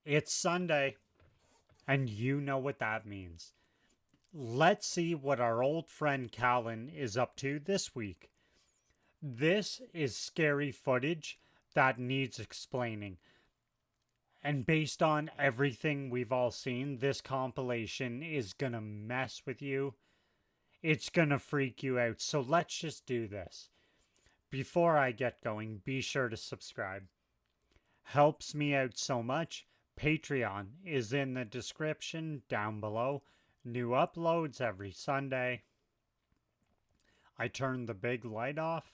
It's Sunday, and you know what that means. Let's see what our old friend Callan is up to this week. This is scary footage that needs explaining. And based on everything we've all seen, this compilation is gonna mess with you. It's gonna freak you out. So let's just do this. Before I get going, be sure to subscribe. Helps me out so much. Patreon is in the description down below. New uploads every Sunday. I turned the big light off.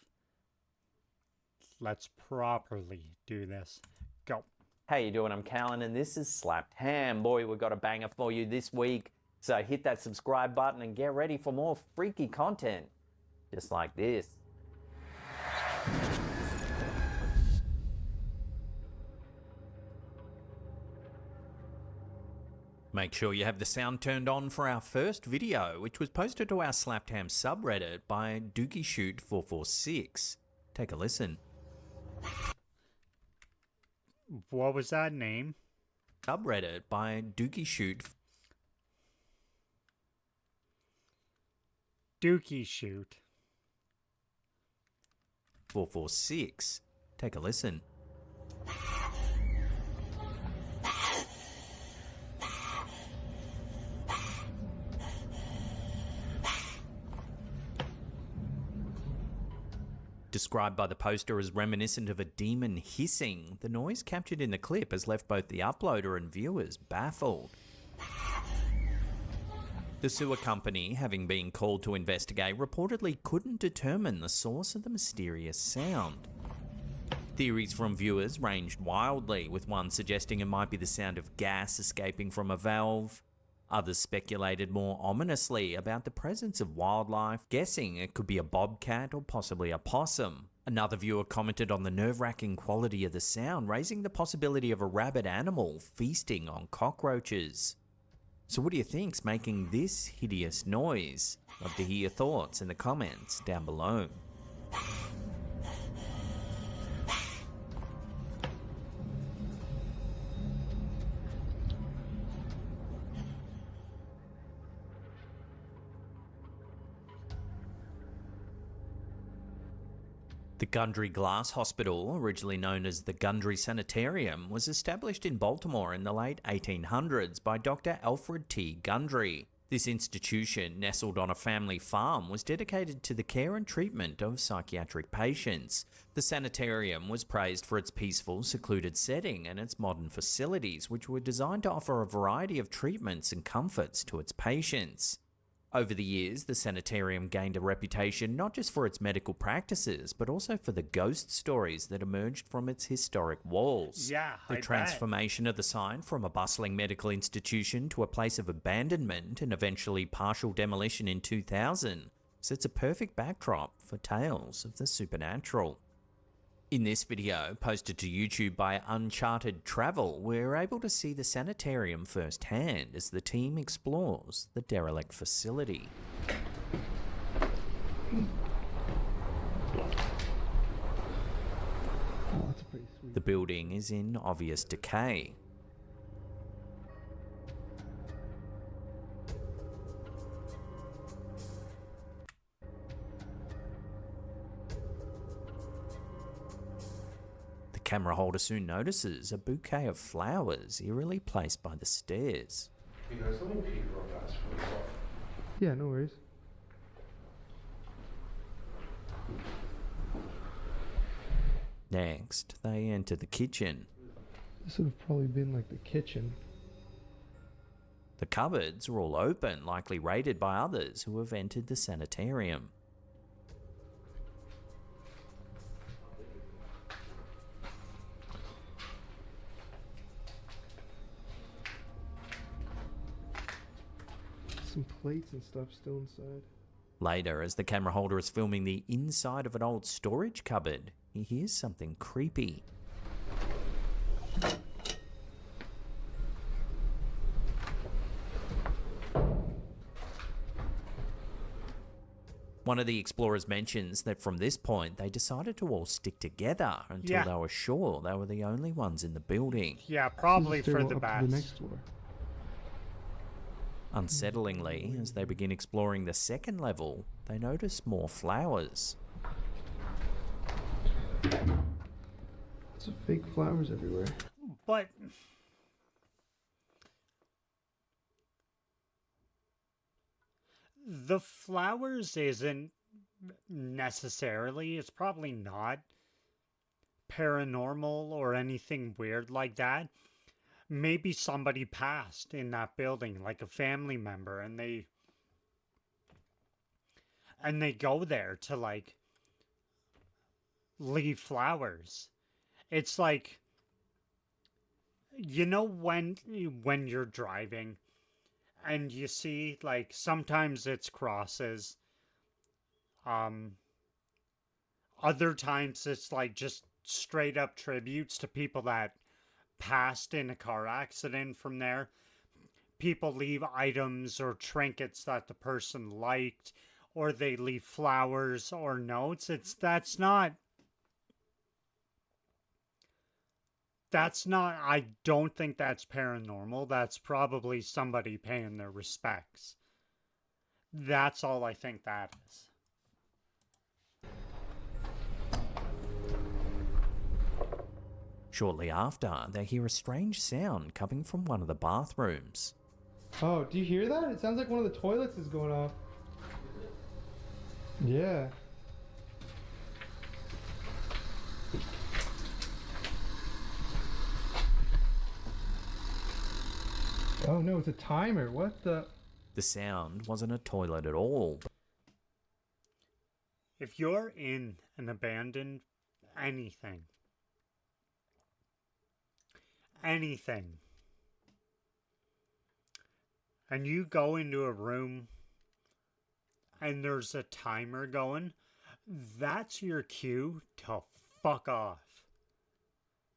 Let's properly do this. Go. How you doing? I'm Callan and this is Slapped Ham. Boy, we've got a banger for you this week. So hit that subscribe button and get ready for more freaky content. Just like this. Make sure you have the sound turned on for our first video, which was posted to our Slapped Ham subreddit by DookieShoot446. Take a listen. What was that name? Subreddit by DookieShoot. Dookie Shoot. 446. Take a listen. Described by the poster as reminiscent of a demon hissing, the noise captured in the clip has left both the uploader and viewers baffled. The sewer company, having been called to investigate, reportedly couldn't determine the source of the mysterious sound. Theories from viewers ranged wildly, with one suggesting it might be the sound of gas escaping from a valve. Others speculated more ominously about the presence of wildlife, guessing it could be a bobcat or possibly a possum. Another viewer commented on the nerve-wracking quality of the sound, raising the possibility of a rabid animal feasting on cockroaches. So what do you think's making this hideous noise? Love to hear your thoughts in the comments down below. The Gundry Glass Hospital, originally known as the Gundry Sanitarium, was established in Baltimore in the late 1800s by Dr. Alfred T. Gundry. This institution, nestled on a family farm, was dedicated to the care and treatment of psychiatric patients. The sanitarium was praised for its peaceful, secluded setting and its modern facilities, which were designed to offer a variety of treatments and comforts to its patients. Over the years, the sanitarium gained a reputation not just for its medical practices, but also for the ghost stories that emerged from its historic walls. Yeah, the transformation of the site from a bustling medical institution to a place of abandonment and eventually partial demolition in 2000 sets a perfect backdrop for tales of the supernatural. In this video, posted to YouTube by Uncharted Travel, we're able to see the sanitarium firsthand as the team explores the derelict facility. Oh, that's pretty sweet. The building is in obvious decay. The camera holder soon notices a bouquet of flowers eerily placed by the stairs. Hey guys, let me pee real fast for myself. Yeah, no worries. Next, they enter the kitchen. This would have probably been like the kitchen. The cupboards are all open, likely raided by others who have entered the sanitarium. Some plates and stuff still inside. Later, as the camera holder is filming the inside of an old storage cupboard, he hears something creepy. One of the explorers mentions that from this point they decided to all stick together until they were sure they were the only ones in the building. Yeah, probably This is for stairwell the up to the best. next floor. Unsettlingly, as they begin exploring the second level, they notice more flowers. Lots of fake flowers everywhere. But the flowers isn't necessarily, it's probably not paranormal or anything weird like that. Maybe somebody passed in that building, like a family member, and they go there to like leave flowers. It's like, you know, when you're driving and you see, like, sometimes it's crosses, other times it's like just straight up tributes to people that passed in a car accident from there. People leave items or trinkets that the person liked, or they leave flowers or notes. That's not, I don't think that's paranormal. That's probably somebody paying their respects. That's all I think that is. Shortly after, they hear a strange sound coming from one of the bathrooms. Oh, do you hear that? It sounds like one of the toilets is going off. Yeah. Oh no, it's a timer. What the? The sound wasn't a toilet at all. If you're in an abandoned anything, and you go into a room and there's a timer going, that's your cue to fuck off.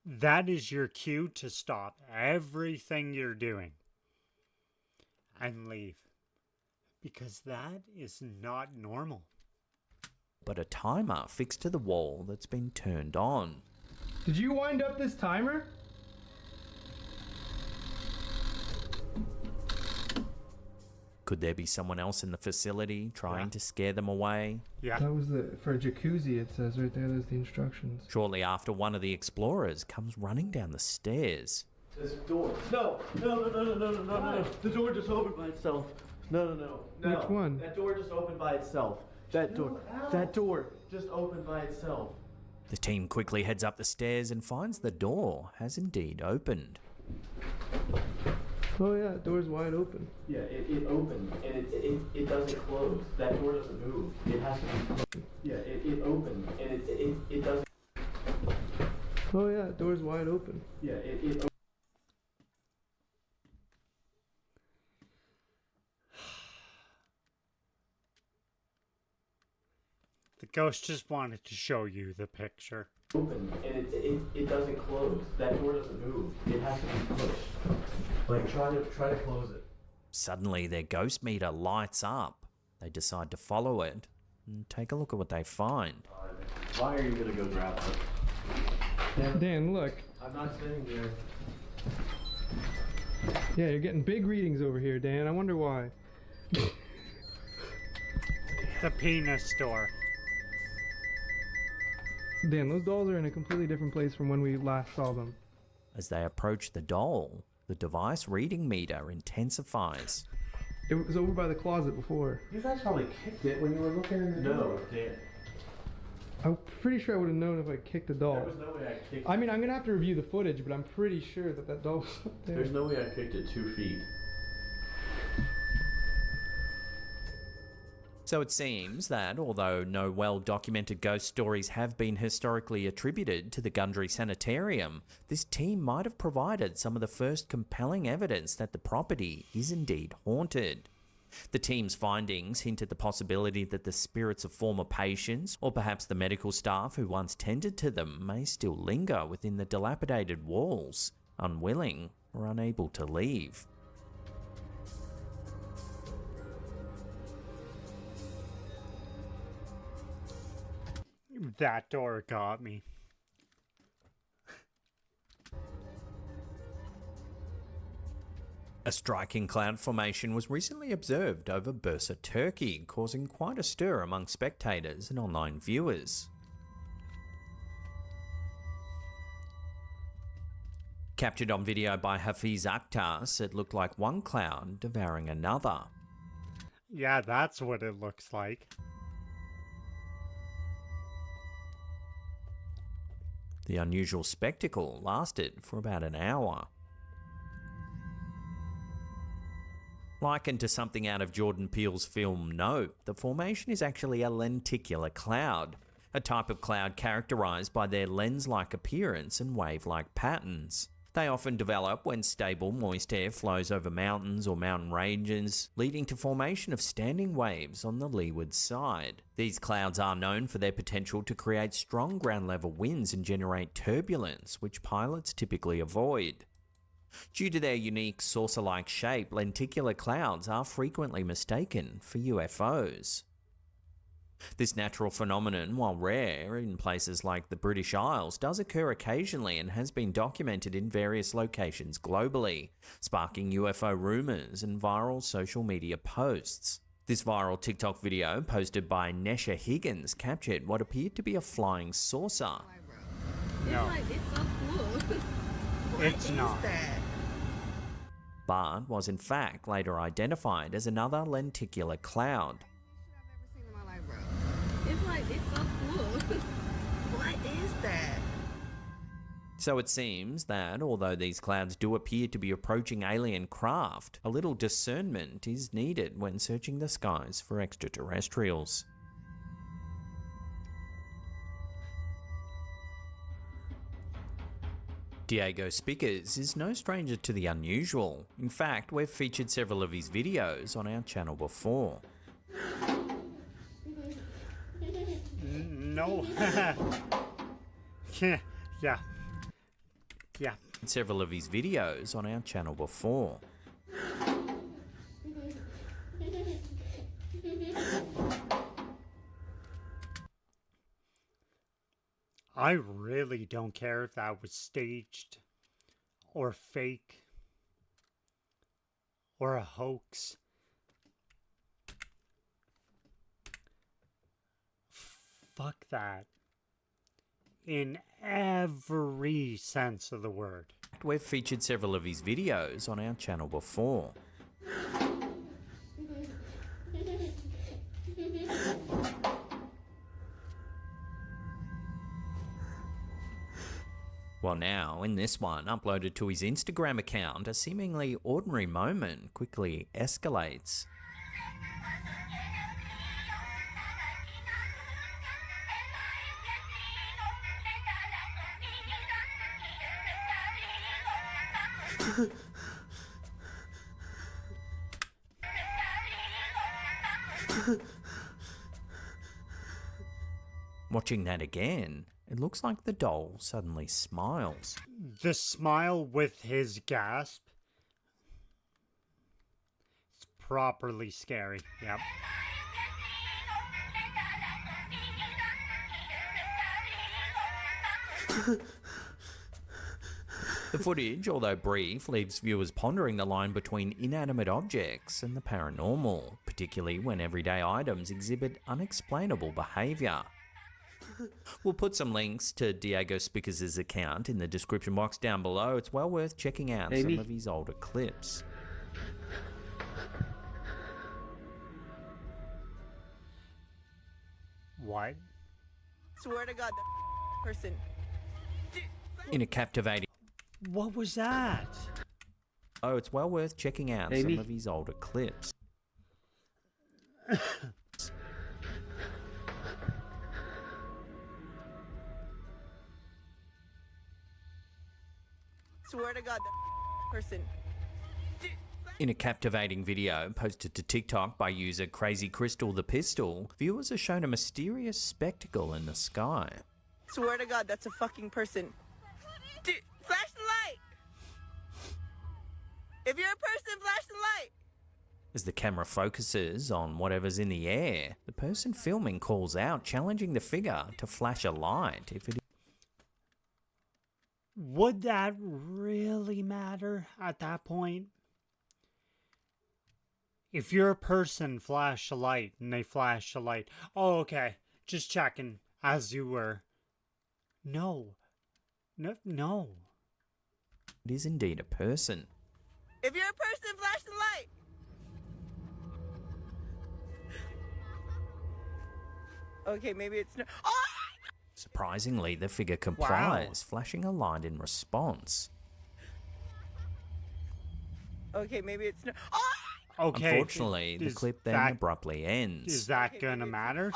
That is your cue to stop everything you're doing and leave. Because that is not normal. But a timer fixed to the wall that's been turned on. Did you wind up this timer? Could there be someone else in the facility trying to scare them away? Yeah. That was for a jacuzzi, it says right there. There's the instructions. Shortly after, one of the explorers comes running down the stairs. This door. No. The door just opened by itself. No. Which one? That door just opened by itself. That door just opened by itself. The team quickly heads up the stairs and finds the door has indeed opened. Oh yeah, door's wide open. Yeah, it opened and it doesn't close. That door doesn't move. It has to be closed. Yeah, it opened and it doesn't. Oh yeah, door's wide open. Yeah, it The ghost just wanted to show you the picture. opened and it doesn't close. That door doesn't move. It has to be pushed. Like try to close it. Suddenly, their ghost meter lights up. They decide to follow it and take a look at what they find. Why are you gonna go grab it? Dan, look. I'm not sitting there. Yeah, you're getting big readings over here, Dan. I wonder why. The penis store. Dan, those dolls are in a completely different place from when we last saw them. As they approach the doll, the device reading meter intensifies. It was over by the closet before. You guys probably kicked it when you were looking in the No, door. Dan. I'm pretty sure I would have known if I kicked a doll. There was no way I kicked I mean, I'm gonna have to review the footage, but I'm pretty sure that doll was up there. There's no way I kicked it 2 feet. So it seems that, although no well-documented ghost stories have been historically attributed to the Gundry Sanitarium, this team might have provided some of the first compelling evidence that the property is indeed haunted. The team's findings hint at the possibility that the spirits of former patients, or perhaps the medical staff who once tended to them, may still linger within the dilapidated walls, unwilling or unable to leave. That door got me. A striking cloud formation was recently observed over Bursa, Turkey, causing quite a stir among spectators and online viewers. Captured on video by Hafiz Akhtas, it looked like one cloud devouring another. Yeah, that's what it looks like. The unusual spectacle lasted for about an hour. Likened to something out of Jordan Peele's film Nope, the formation is actually a lenticular cloud, a type of cloud characterized by their lens-like appearance and wave-like patterns. They often develop when stable, moist air flows over mountains or mountain ranges, leading to formation of standing waves on the leeward side. These clouds are known for their potential to create strong ground-level winds and generate turbulence, which pilots typically avoid. Due to their unique saucer-like shape, lenticular clouds are frequently mistaken for UFOs. This natural phenomenon, while rare in places like the British Isles, does occur occasionally and has been documented in various locations globally, sparking UFO rumours and viral social media posts. This viral TikTok video, posted by Nesha Higgins, captured what appeared to be a flying saucer. No, It's so cool. it's not. But was in fact later identified as another lenticular cloud. It's so cool. What is that? So it seems that although these clouds do appear to be approaching alien craft, a little discernment is needed when searching the skies for extraterrestrials. Diego Spickers is no stranger to the unusual. In fact, we've featured several of his videos on our channel before. No. Yeah. Several of his videos on our channel before. I really don't care if that was staged or fake or a hoax. Fuck that. In every sense of the word. We've featured several of his videos on our channel before. Well, now, in this one, uploaded to his Instagram account, a seemingly ordinary moment quickly escalates. Watching that again, it looks like the doll suddenly smiles. The smile with his gasp. It's properly scary. Yep. The footage, although brief, leaves viewers pondering the line between inanimate objects and the paranormal, particularly when everyday items exhibit unexplainable behaviour. We'll put some links to Diego Spickers' account in the description box down below. It's well worth checking out some of his older clips. What? Swear to God, that person. In a captivating... What was that? Oh, it's well worth checking out some of his older clips. Swear to God, that person. In a captivating video posted to TikTok by user Crazy Crystal the Pistol, viewers are shown a mysterious spectacle in the sky. Swear to God, that's a fucking person. Dude, flash the light! If you're a person, flash the light! As the camera focuses on whatever's in the air, the person filming calls out, challenging the figure to flash a light if it Would that really matter at that point? If you're a person, flash a light, and they flash a light. Oh, okay. Just checking, as you were. No. No. is indeed a person. If you're a person, flash the light. Okay, maybe it's no. Oh! Surprisingly, the figure complies, flashing a light in response. Okay, maybe it's no. Oh! Okay. Unfortunately, the clip then abruptly ends. Is that gonna matter?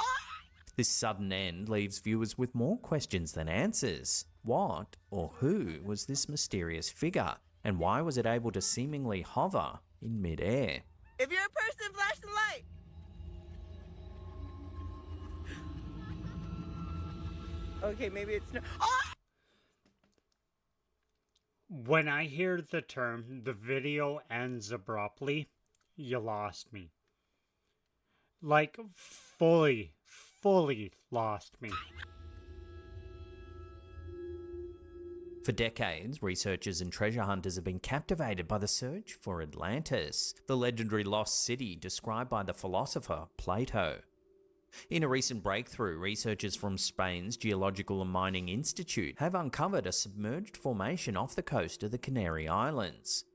This sudden end leaves viewers with more questions than answers. What or who was this mysterious figure, and why was it able to seemingly hover in mid-air? If you're a person, flash the light. Okay, maybe it's no. Oh! When I hear the term, the video ends abruptly, you lost me. Like, fully lost me. For decades, researchers and treasure hunters have been captivated by the search for Atlantis, the legendary lost city described by the philosopher Plato. In a recent breakthrough, researchers from Spain's Geological and Mining Institute have uncovered a submerged formation off the coast of the Canary Islands.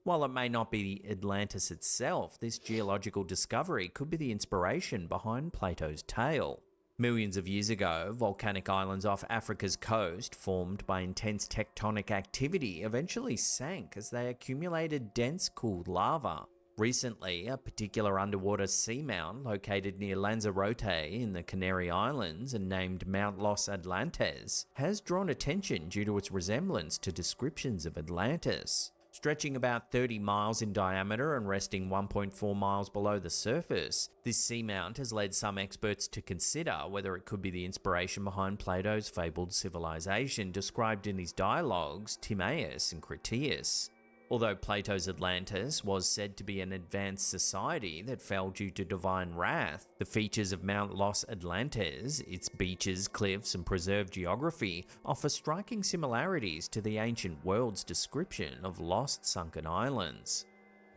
While it may not be Atlantis itself, this geological discovery could be the inspiration behind Plato's tale. Millions of years ago, volcanic islands off Africa's coast, formed by intense tectonic activity, eventually sank as they accumulated dense cooled lava. Recently, a particular underwater seamount located near Lanzarote in the Canary Islands and named Mount Los Atlantes has drawn attention due to its resemblance to descriptions of Atlantis. Stretching about 30 miles in diameter and resting 1.4 miles below the surface, this seamount has led some experts to consider whether it could be the inspiration behind Plato's fabled civilization described in his dialogues Timaeus and Critias. Although Plato's Atlantis was said to be an advanced society that fell due to divine wrath, the features of Mount Los Atlantes, its beaches, cliffs, and preserved geography, offer striking similarities to the ancient world's description of lost sunken islands.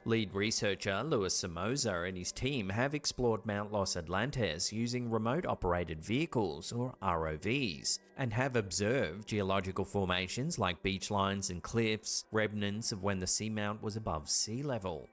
Lead researcher Luis Somoza and his team have explored Mount Los Atlantes using remote-operated vehicles, or ROVs, and have observed geological formations like beach lines and cliffs, remnants of when the seamount was above sea level.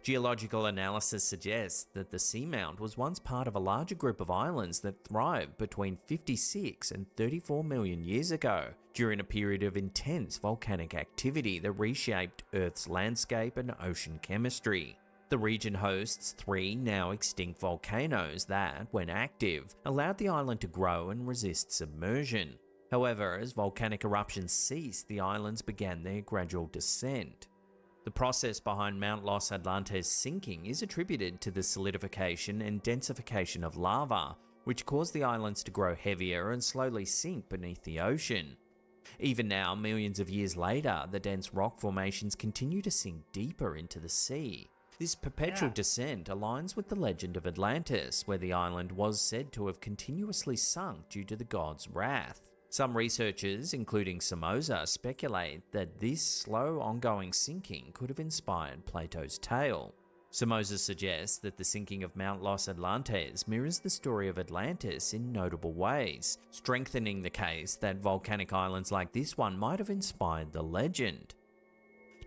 Geological analysis suggests that the seamount was once part of a larger group of islands that thrived between 56 and 34 million years ago, during a period of intense volcanic activity that reshaped Earth's landscape and ocean chemistry. The region hosts 3 now extinct volcanoes that, when active, allowed the island to grow and resist submersion. However, as volcanic eruptions ceased, the islands began their gradual descent. The process behind Mount Los Atlantes sinking is attributed to the solidification and densification of lava, which caused the islands to grow heavier and slowly sink beneath the ocean. Even now, millions of years later, the dense rock formations continue to sink deeper into the sea. This perpetual descent aligns with the legend of Atlantis, where the island was said to have continuously sunk due to the god's wrath. Some researchers, including Somoza, speculate that this slow ongoing sinking could have inspired Plato's tale. Somoza suggests that the sinking of Mount Los Atlantes mirrors the story of Atlantis in notable ways, strengthening the case that volcanic islands like this one might have inspired the legend.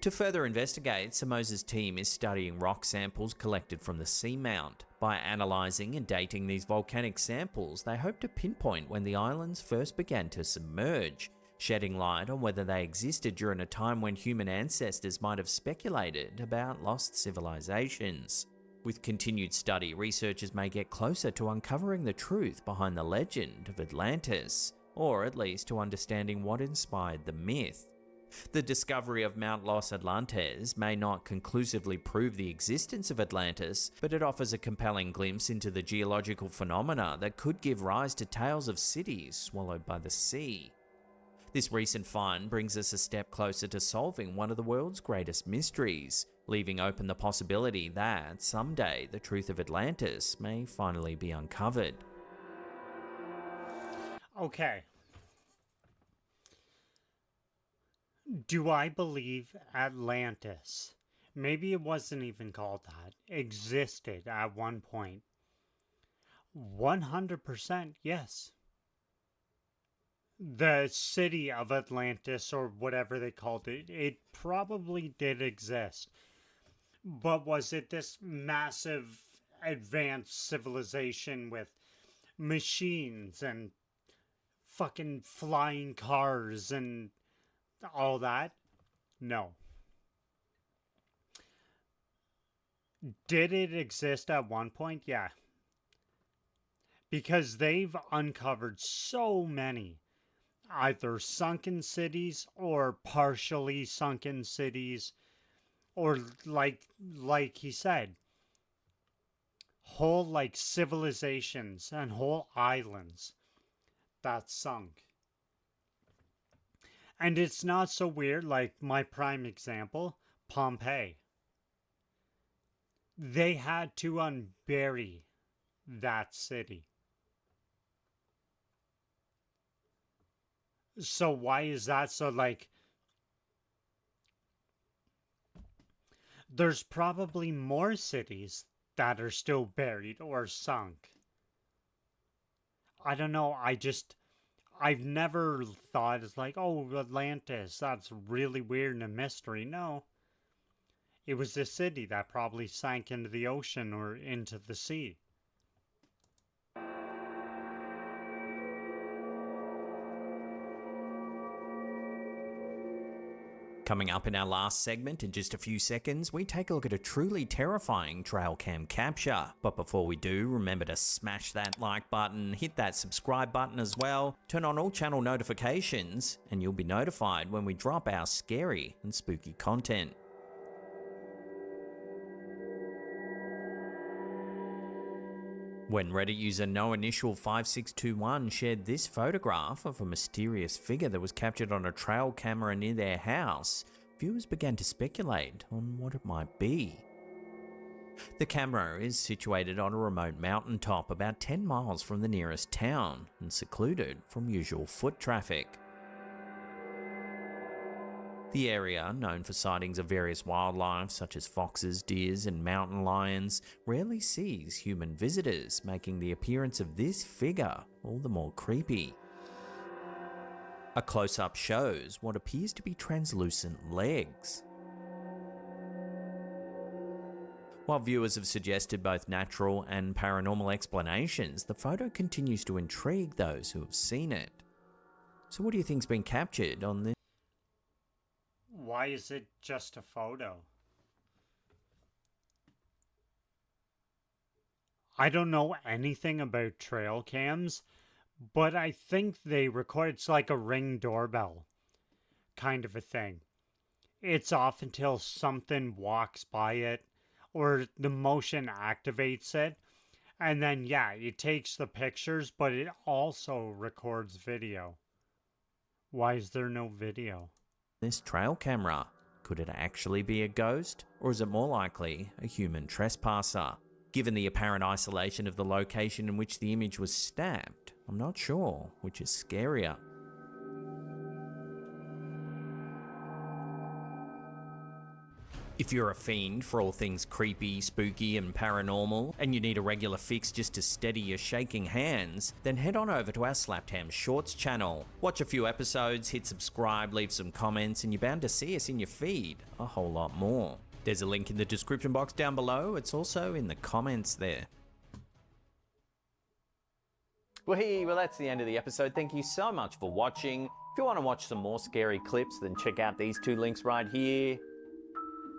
To further investigate, Somoza's team is studying rock samples collected from the seamount. By analysing and dating these volcanic samples, they hope to pinpoint when the islands first began to submerge, shedding light on whether they existed during a time when human ancestors might have speculated about lost civilizations. With continued study, researchers may get closer to uncovering the truth behind the legend of Atlantis, or at least to understanding what inspired the myth. The discovery of Mount Los Atlantes may not conclusively prove the existence of Atlantis, but it offers a compelling glimpse into the geological phenomena that could give rise to tales of cities swallowed by the sea. This recent find brings us a step closer to solving one of the world's greatest mysteries, leaving open the possibility that someday the truth of Atlantis may finally be uncovered. Okay. Do I believe Atlantis, maybe it wasn't even called that, existed at one point? 100% yes. The city of Atlantis, or whatever they called it, it probably did exist. But was it this massive advanced civilization with machines and fucking flying cars and all that? No. Did it exist at one point? Yeah. Because they've uncovered so many either sunken cities or partially sunken cities, or like he said, whole like civilizations and whole islands that sunk. And it's not so weird, like my prime example, Pompeii. They had to unbury that city. So why is that? So like, there's probably more cities that are still buried or sunk. I don't know, I've never thought it's like, oh, Atlantis, that's really weird and a mystery. No. It was a city that probably sank into the ocean or into the sea. Coming up in our last segment in just a few seconds, we take a look at a truly terrifying trail cam capture. But before we do, remember to smash that like button, hit that subscribe button as well, turn on all channel notifications, and you'll be notified when we drop our scary and spooky content. When Reddit user NoInitial5621 shared this photograph of a mysterious figure that was captured on a trail camera near their house, viewers began to speculate on what it might be. The camera is situated on a remote mountaintop about 10 miles from the nearest town and secluded from usual foot traffic. The area, known for sightings of various wildlife such as foxes, deers and mountain lions, rarely sees human visitors, making the appearance of this figure all the more creepy. A close-up shows what appears to be translucent legs. While viewers have suggested both natural and paranormal explanations, the photo continues to intrigue those who have seen it. So what do you think's been captured on this? Why is it just a photo? I don't know anything about trail cams, but I think they record, it's like a Ring doorbell kind of a thing. It's off until something walks by it or the motion activates it. And then, yeah, it takes the pictures, but it also records video. Why is there no video? This trail camera? Could it actually be a ghost, or is it more likely a human trespasser? Given the apparent isolation of the location in which the image was snapped, I'm not sure which is scarier. If you're a fiend for all things creepy, spooky and paranormal, and you need a regular fix just to steady your shaking hands, then head on over to our Slapped Ham Shorts channel. Watch a few episodes, hit subscribe, leave some comments, and you're bound to see us in your feed a whole lot more. There's a link in the description box down below. It's also in the comments there. Well, that's the end of the episode. Thank you so much for watching. If you want to watch some more scary clips, then check out these two links right here.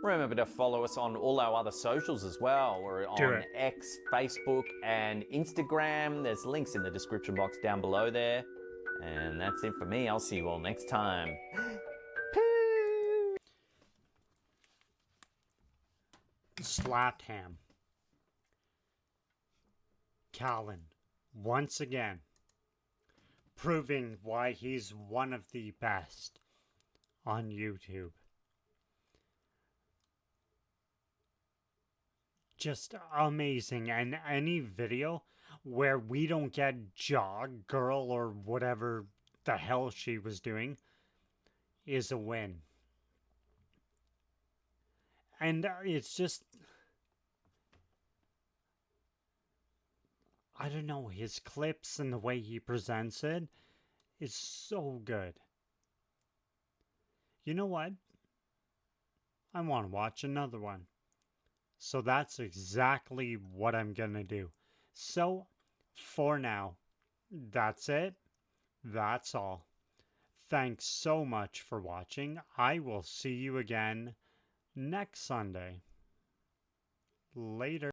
Remember to follow us on all our other socials as well. We're on X, Facebook, and Instagram. There's links in the description box down below there. And that's it for me. I'll see you all next time. Slapped Ham. Callan, once again, proving why he's one of the best on YouTube. Just amazing. And any video where we don't get Jog Girl or whatever the hell she was doing is a win. And it's just, I don't know, his clips and the way he presents it is so good. You know what? I want to watch another one. So that's exactly what I'm gonna do. So, for now, that's it. That's all. Thanks so much for watching. I will see you again next Sunday. Later.